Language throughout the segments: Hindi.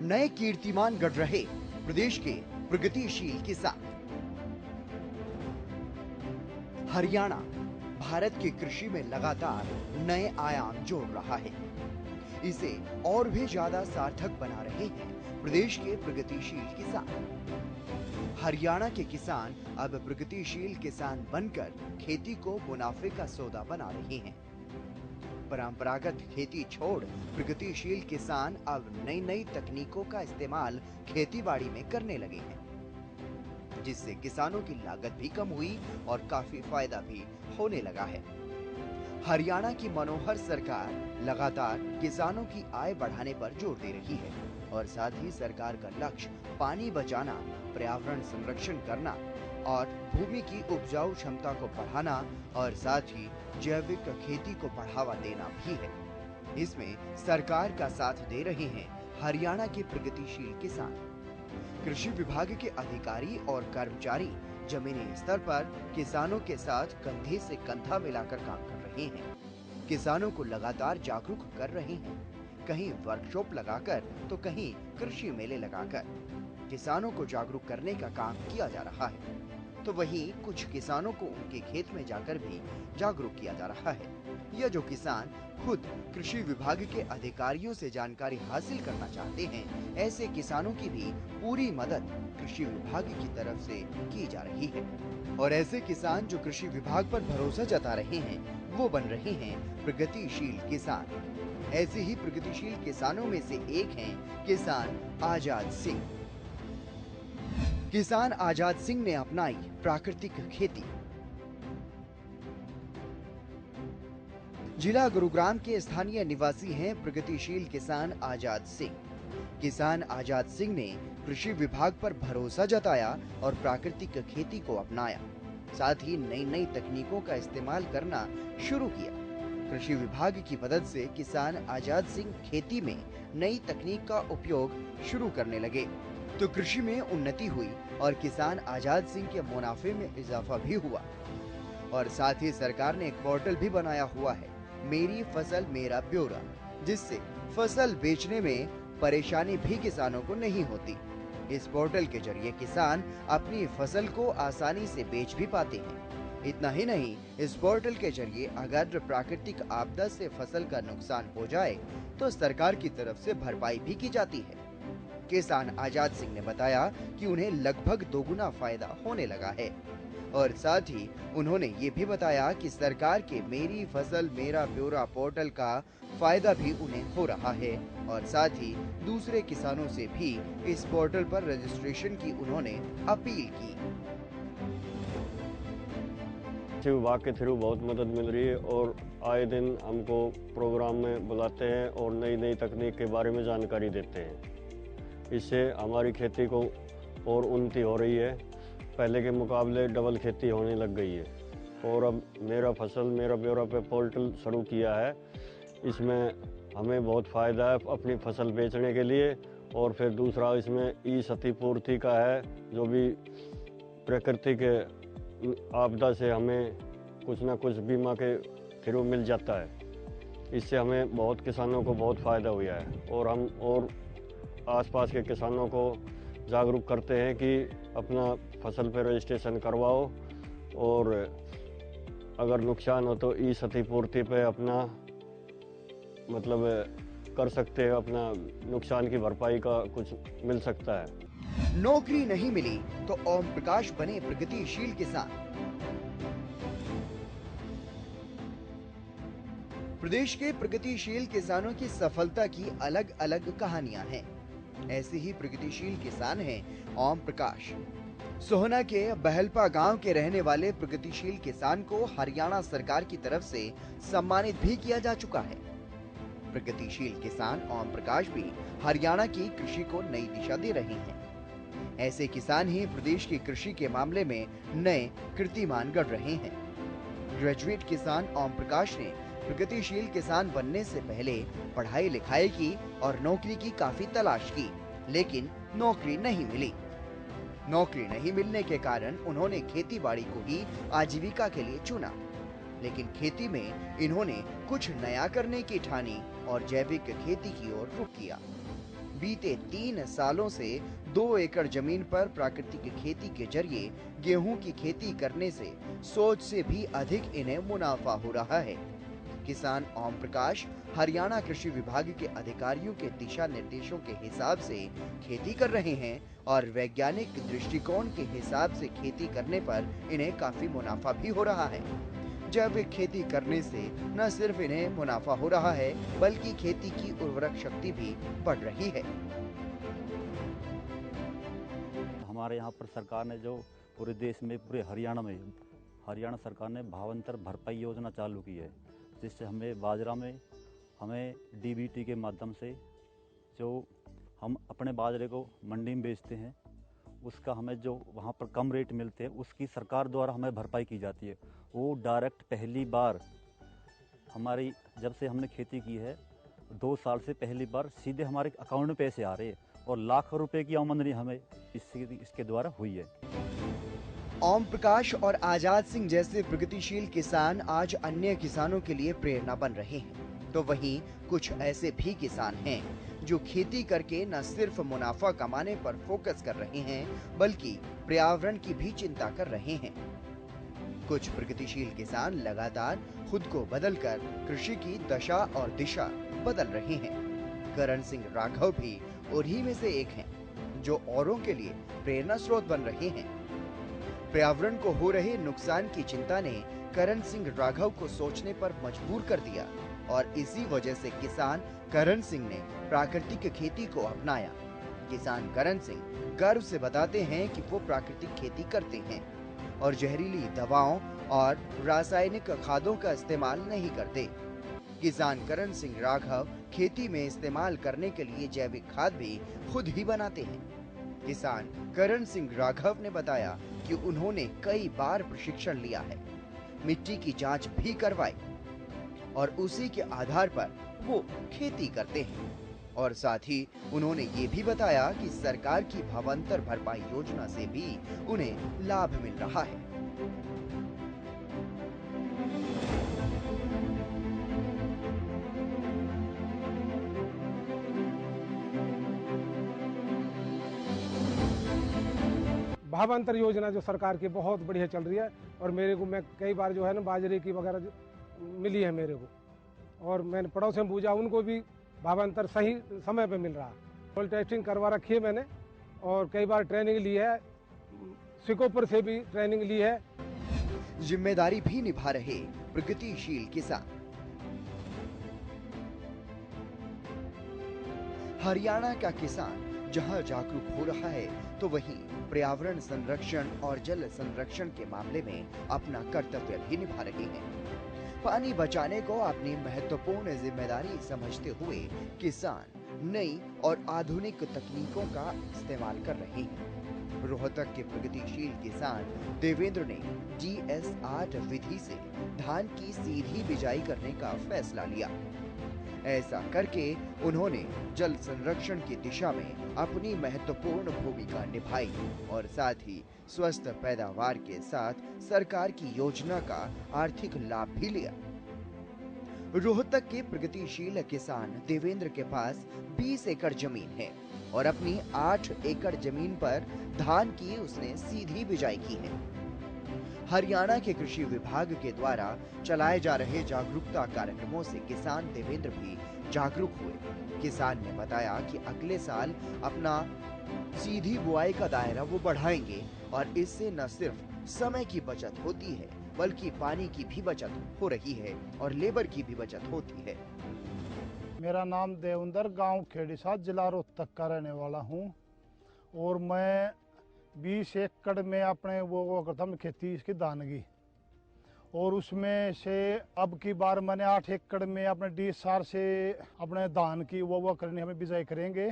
नए कीर्तिमान गढ़ रहे प्रदेश के प्रगतिशील किसान। हरियाणा भारत की कृषि में लगातार नए आयाम जोड़ रहा है। इसे और भी ज्यादा सार्थक बना रहे हैं प्रदेश के प्रगतिशील किसान। हरियाणा के किसान अब प्रगतिशील किसान बनकर खेती को मुनाफे का सौदा बना रहे हैं। परंपरागत खेती छोड़ प्रगतिशील किसान अब नई नई तकनीकों का इस्तेमाल खेतीबाड़ी में करने लगे हैं, जिससे किसानों की लागत भी कम हुई और काफी फायदा भी होने लगा है। हरियाणा की मनोहर सरकार लगातार किसानों की आय बढ़ाने पर जोर दे रही है और साथ ही सरकार का लक्ष्य पानी बचाना, पर्यावरण संरक्षण करना और भूमि की उपजाऊ क्षमता को बढ़ाना और साथ ही जैविक खेती को बढ़ावा देना भी है। इसमें सरकार का साथ दे रहे हैं हरियाणा के प्रगतिशील किसान। कृषि विभाग के अधिकारी और कर्मचारी जमीनी स्तर पर किसानों के साथ कंधे से कंधा मिलाकर काम कर रहे हैं। किसानों को लगातार जागरूक कर रहे हैं, कहीं वर्कशॉप लगाकर तो कहीं कृषि मेले लगाकर किसानों को जागरूक करने का काम किया जा रहा है। तो वहीं कुछ किसानों को उनके खेत में जाकर भी जागरूक किया जा रहा है। यह जो किसान खुद कृषि विभाग के अधिकारियों से जानकारी हासिल करना चाहते हैं, ऐसे किसानों की भी पूरी मदद कृषि विभाग की तरफ से की जा रही है। और ऐसे किसान जो कृषि विभाग पर भरोसा जता रहे हैं, वो बन रहे हैं प्रगतिशील किसान। ऐसे ही प्रगतिशील किसानों में से एक हैं किसान आजाद सिंह। किसान आजाद सिंह ने अपनाई प्राकृतिक खेती। जिला गुरुग्राम के स्थानीय निवासी हैं प्रगतिशील किसान आजाद सिंह। किसान आजाद सिंह ने कृषि विभाग पर भरोसा जताया और प्राकृतिक खेती को अपनाया, साथ ही नई नई तकनीकों का इस्तेमाल करना शुरू किया। कृषि विभाग की मदद से किसान आजाद सिंह खेती में नई तकनीक का उपयोग शुरू करने लगे, तो कृषि में उन्नति हुई और किसान आजाद सिंह के मुनाफे में इजाफा भी हुआ। और साथ ही सरकार ने एक पोर्टल भी बनाया हुआ है, मेरी फसल मेरा ब्यौरा, जिससे फसल बेचने में परेशानी भी किसानों को नहीं होती। इस पोर्टल के जरिए किसान अपनी फसल को आसानी से बेच भी पाते हैं। इतना ही नहीं, इस पोर्टल के जरिए अगर प्राकृतिक आपदा से फसल का नुकसान हो जाए तो सरकार की तरफ से भरपाई भी की जाती है। किसान आजाद सिंह ने बताया कि उन्हें लगभग दोगुना फायदा होने लगा है और साथ ही उन्होंने ये भी बताया कि सरकार के मेरी फसल मेरा ब्यौरा पोर्टल का फायदा भी उन्हें हो रहा है और साथ ही दूसरे किसानों से भी इस पोर्टल पर रजिस्ट्रेशन की उन्होंने अपील की। कृषि विभाग के थ्रू बहुत मदद मिल रही है और आए दिन हमको प्रोग्राम में बुलाते हैं और नई नई तकनीक के बारे में जानकारी देते हैं। इससे हमारी खेती को और उन्नति हो रही है, पहले के मुकाबले डबल खेती होने लग गई है। और अब मेरा फसल मेरा ब्यौरा पे पोर्टल शुरू किया है। इसमें हमें बहुत फ़ायदा है अपनी फसल बेचने के लिए। और फिर दूसरा इसमें ई क्षतिपूर्ति का है, जो भी प्राकृतिक आपदा से हमें कुछ ना कुछ बीमा के थ्रू मिल जाता है। इससे हमें बहुत किसानों को बहुत फ़ायदा हुआ है और हम और आसपास के किसानों को जागरूक करते हैं कि अपना फसल पर रजिस्ट्रेशन करवाओ और अगर नुकसान हो तो ई क्षतिपूर्ति पे अपना मतलब कर सकते हैं, अपना नुकसान की भरपाई का कुछ मिल सकता है। नौकरी नहीं मिली तो ओम प्रकाश बने प्रगतिशील किसान। प्रदेश के प्रगतिशील किसानों की सफलता की अलग अलग कहानियां हैं। ऐसे ही प्रगतिशील किसान हैं ओम प्रकाश। सोहना के बहलपा गांव के रहने वाले प्रगतिशील किसान को हरियाणा सरकार की तरफ से सम्मानित भी किया जा चुका है। प्रगतिशील किसान ओम प्रकाश भी हरियाणा की कृषि को नई दिशा दे रहे हैं। ऐसे किसान ही प्रदेश की कृषि के मामले में नए कीर्तिमान गढ़ रहे हैं। ग्रेजुएट किसान ओम प्रकाश ने प्रगतिशील किसान बनने से पहले पढ़ाई लिखाई की और नौकरी की काफी तलाश की, लेकिन नौकरी नहीं मिली। नौकरी नहीं मिलने के कारण उन्होंने खेती बाड़ी को ही आजीविका के लिए चुना, लेकिन खेती में इन्होंने कुछ नया करने की ठानी और जैविक खेती की ओर रुख किया। बीते 3 सालों से 2 एकड़ जमीन पर प्राकृतिक खेती के जरिए गेहूं की खेती करने से सोच से भी अधिक इन्हें मुनाफा हो रहा है। किसान ओम प्रकाश हरियाणा कृषि विभाग के अधिकारियों के दिशा निर्देशों के हिसाब से खेती कर रहे हैं और वैज्ञानिक दृष्टिकोण के हिसाब से खेती करने पर इन्हें काफी मुनाफा भी हो रहा है। जैविक खेती करने से न सिर्फ इन्हें मुनाफा हो रहा है, बल्कि खेती की उर्वरक शक्ति भी बढ़ रही है। हमारे यहाँ पर सरकार ने जो पूरे देश में, पूरे हरियाणा सरकार ने भावांतर भरपाई योजना चालू की है, जिससे हमें बाजरा में हमें डीबीटी के माध्यम से जो हम अपने बाजरे को मंडी में बेचते हैं, उसका हमें जो वहाँ पर कम रेट मिलते हैं, उसकी सरकार द्वारा हमें भरपाई की जाती है। वो डायरेक्ट पहली बार हमारी, जब से हमने खेती की है 2 साल से पहली बार सीधे हमारे अकाउंट में पैसे आ रहे हैं और लाखों रुपए की आमदनी हमें इसके द्वारा हुई है। ओम प्रकाश और आजाद सिंह जैसे प्रगतिशील किसान आज अन्य किसानों के लिए प्रेरणा बन रहे हैं। तो वहीं कुछ ऐसे भी किसान हैं जो खेती करके न सिर्फ मुनाफा कमाने पर फोकस कर रहे हैं, बल्कि पर्यावरण की भी चिंता कर रहे हैं। कुछ प्रगतिशील किसान लगातार खुद को बदलकर कृषि की दशा और दिशा बदल रहे हैं। करण सिंह राघव भी उन्हीं में से एक हैं, जो औरों के लिए प्रेरणा स्रोत बन रहे हैं। पर्यावरण को हो रहे नुकसान की चिंता ने करण सिंह राघव को सोचने पर मजबूर कर दिया और इसी वजह से किसान करण सिंह ने प्राकृतिक खेती को अपनाया। किसान करण सिंह गर्व से बताते हैं कि वो प्राकृतिक खेती करते हैं और जहरीली दवाओं और रासायनिक खादों का इस्तेमाल नहीं करते। किसान करण सिंह राघव खेती में इस्तेमाल करने के लिए जैविक खाद भी खुद ही बनाते हैं। किसान करण सिंह राघव ने बताया कि उन्होंने कई बार प्रशिक्षण लिया है, मिट्टी की जांच भी करवाई और उसी के आधार पर वो खेती करते हैं। और साथ ही उन्होंने ये भी बताया कि सरकार की भावांतर भरपाई योजना से भी उन्हें लाभ मिल रहा है। भावांतर योजना जो सरकार की बहुत बढ़िया चल रही है और मेरे को, मैं कई बार जो है ना बाजरे की वगैरह मिली है मेरे को, और मैंने पड़ोस में पूछा, उनको भी भावांतर सही समय पे मिल रहा है। सोइल टेस्टिंग करवा रखी है मैंने और कई बार ट्रेनिंग ली है, सिकोपर से भी ट्रेनिंग ली है। जिम्मेदारी भी निभा रहे प्रगतिशील किसान। हरियाणा का किसान जहां जागरूक हो रहा है, तो वहीं पर्यावरण संरक्षण और जल संरक्षण के मामले में अपना कर्तव्य भी निभा रहे हैं। पानी बचाने को अपनी महत्वपूर्ण जिम्मेदारी समझते हुए किसान नई और आधुनिक तकनीकों का इस्तेमाल कर रहे हैं। रोहतक के प्रगतिशील किसान देवेंद्र ने GS8 विधि से धान की सीधी बिजाई करने का फैसला लिया। ऐसा करके उन्होंने जल संरक्षण की दिशा में अपनी महत्वपूर्ण भूमिका निभाई और साथ ही स्वस्थ पैदावार के साथ सरकार की योजना का आर्थिक लाभ भी लिया। रोहतक के प्रगतिशील किसान देवेंद्र के पास 20 एकड़ जमीन है और अपनी 8 एकड़ जमीन पर धान की उसने सीधी बिजाई की है। हरियाणा के कृषि विभाग के द्वारा चलाए जा रहे जागरूकता कार्यक्रमों से किसान देवेंद्र भी जागरूक हुए। किसान ने बताया कि अगले साल अपना सीधी बुआई का दायरा वो बढ़ाएंगे और इससे न सिर्फ समय की बचत होती है, बल्कि पानी की भी बचत हो रही है और लेबर की भी बचत होती है। मेरा नाम देवेंद्र, गांव खेड़ीसाथ, जिला रोहतक का रहने वाला हूं और मैं 20 एकड़ में अपने वो करता हूँ खेती इसकी धान की, और उसमें से अब की बार मैंने 8 एकड़ में अपने DSR से अपने धान की वो करनी, हमें बिजाई करेंगे।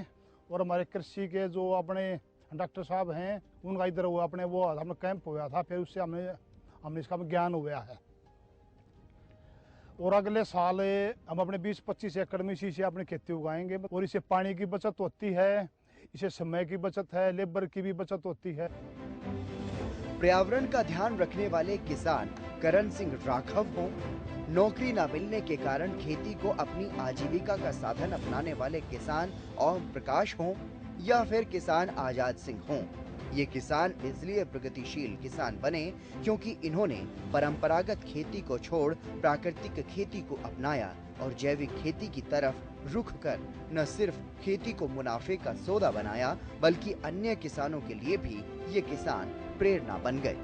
और हमारे कृषि के जो अपने डॉक्टर साहब हैं, उनका इधर हुआ अपने वो हमें कैंप हुआ था, फिर उससे हमने इसका ज्ञान हुआ है। और अगले साल हम अपने 20-25 एकड़ में इसी से अपनी खेती उगाएंगे और इससे पानी की बचत होती है, इसे समय की बचत है, लेबर की भी बचत होती है। पर्यावरण का ध्यान रखने वाले किसान करण सिंह राघव हों नौकरी न मिलने के कारण खेती को अपनी आजीविका का साधन अपनाने वाले किसान ओम प्रकाश हों या फिर किसान आजाद सिंह हों, ये किसान इसलिए प्रगतिशील किसान बने क्योंकि इन्होंने परंपरागत खेती को छोड़ प्राकृतिक खेती को अपनाया और जैविक खेती की तरफ रुख कर न सिर्फ खेती को मुनाफे का सौदा बनाया, बल्कि अन्य किसानों के लिए भी ये किसान प्रेरणा बन गए।